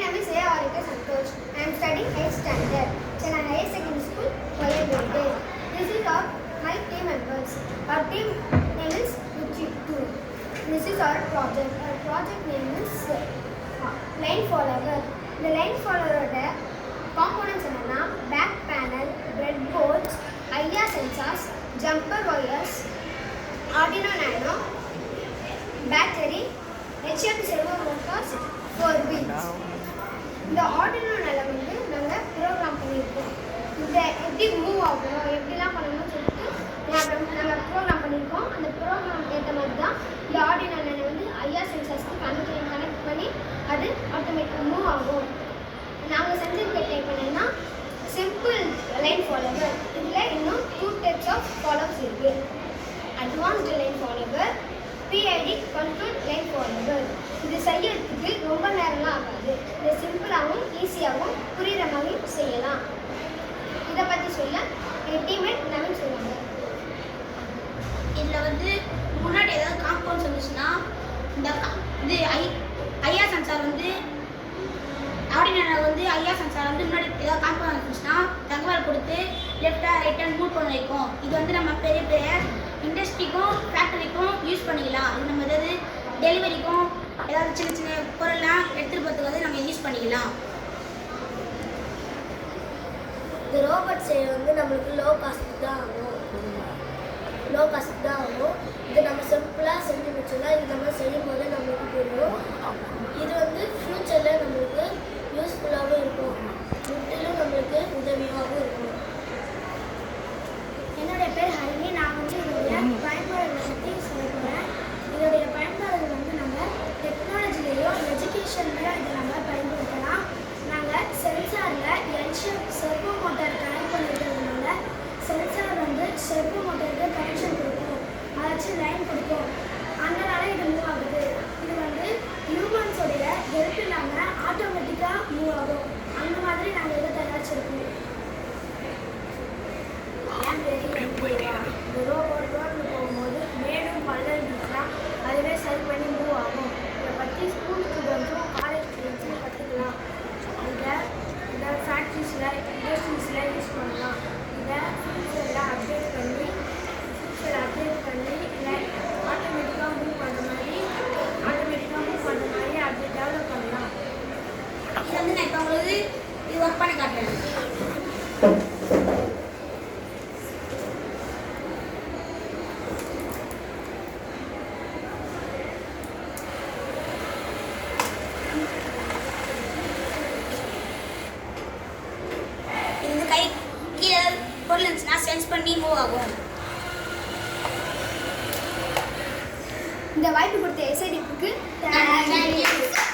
name is A.R.K. Santosh. I am studying 8th standard, Chennai Higher Secondary School, Koyambede. This is my team members. Our team name is UG2. This is our project. Our project name is line follower. The line follower components are back panel, breadboards, IR sensors, jumper wires, Arduino Nano, battery, HM servo motors, 4 wheels. இந்த Arduino Nano வந்து நாங்க program பண்ணியிருக்கோம். இந்த எப்படி move ஆகும் எப்படிலாம் பண்ணணும்னு சொல்லிட்டு நாங்கள் ப்ரோக்ராம் பண்ணியிருக்கோம். அந்த ப்ரோக்ராம் ஏற்ற மாதிரி தான் இந்த Arduino Nano வந்து IR சென்சர்ஸ்க்கு கனெக்ட் பண்ணி அது ஆட்டோமேட்டிக்காக மூவ் ஆகும். நாங்கள் செஞ்சிருக்க டைப் என்னன்னா சிம்பிள் லைன் ஃபாலோவர். இதில் இன்னும் 2 டைப்ஸ் ஆஃப் ஃபாலோவர்ஸ் இருக்குது. Advanced line follower, PID control line follower. இது செய்யறதுக்கு ரொம்ப நேரம்லாம் ஆகாது. இது சிம்பிளாகவும் ஈஸியாகவும் புரிகிற மாதிரியும் செய்யலாம். இதை பற்றி சொல்ல என் டீம்மேட் நவீன் சொல்லுவாங்க. இதில் வந்து முன்னாடி ஏதாவது காம்பவுண்ட்ஸ் வந்துச்சுன்னா இது ஐஆர் சென்சார் வந்து Arduino வந்து ஐஆர் சென்சார் வந்து முன்னாடி ஏதாவது காம்பவுண்ட் வந்துச்சுன்னா தகவல் கொடுத்து லெஃப்டாக ரைட்டாக மூவ் பண்ண வைக்கும். இது வந்து நம்ம பெரிய பெரிய இண்டஸ்ட்ரிக்கும் ஃபேக்டரிக்கும் யூஸ் பண்ணிக்கலாம். இது நம்ம ஏதாவது டெலிவரிக்கும் ஏதாவது சின்ன சின்ன பொருள்லாம் எடுத்துகிட்டு போகிறதுக்கு வந்து நம்ம யூஸ் பண்ணிக்கலாம். இந்த ரோபோட் செய்ய வந்து நம்மளுக்கு லோ காஸ்ட் தான் ஆகும். இது நம்ம சிம்பிளாக செஞ்சு வச்சோம்னா இது நம்ம செய்யும் போது நம்மளுக்கு புரியும். இது வந்து ஃப்யூச்சரில் நம்மளுக்கு யூஸ்ஃபுல்லாகவும் இருக்கும், முற்றிலும் நம்மளுக்கு உதவியாகவும் இருக்கும். என்னுடைய பேர் ஹரிணி. நான் வந்து இதோடைய பயன்பாடுகளை பற்றி சொல்ல போகிறேன். இதோடைய பயன்பாடுகள் வந்து நம்ம டெக்னாலஜிலேயோ எஜுகேஷன்லையோ இதை நம்ம பயன்படுத்தலாம். நாங்கள் சென்சாரில் செர்வோ மோட்டார் கனெக்ட் பண்ணிக்கிறதுனால சென்சார் வந்து செர்வோ மோட்டருக்கு கனெக்ஷன் கொடுக்கும், அதை வச்சு லைன் கொடுக்கும். அதனால இது மூவ் ஆகுது. இது வந்து ஹியூமன்ஸோடைய ஹெல்ப் இல்லாமல் ஆட்டோமேட்டிக்காக மூவ் ஆகும். அந்த மாதிரி நாங்கள் இதை தயாரிச்சிருக்கோம். இந்த ரோபோட் ரோட்டில் போகும்போது மேடும் பள்ளம் இருந்துச்சுன்னா அதுவே சரி பண்ணி மூவ் ஆகும். இதை பற்றி ஸ்கூல் ஸ்டூடெண்ட்ஸும் காலேஜ் ஸ்டூடெண்ட்ஸும் கற்றுக்கலாம். இதை ஃபேக்ட்ரிஸில் இண்டஸ்ட்ரீஸில் யூஸ் பண்ணலாம். இதை ஃபியூச்சரில் அப்டேட் பண்ணி இல்லை ஆட்டோமேட்டிக்காக மூவ் பண்ணுற மாதிரி அப்படி டெவலப் பண்ணலாம். இது வந்து நான் இப்போ உங்களுக்கு இது ஒர்க் பண்ணி காட்டுறேன். இது கை கீழே பொருள் இருந்துச்சுன்னா சென்ஸ் பண்ணி மூவ் ஆகும். இந்த வாய்ப்பு கொடுத்த SIDக்கு தேங்க்யூ.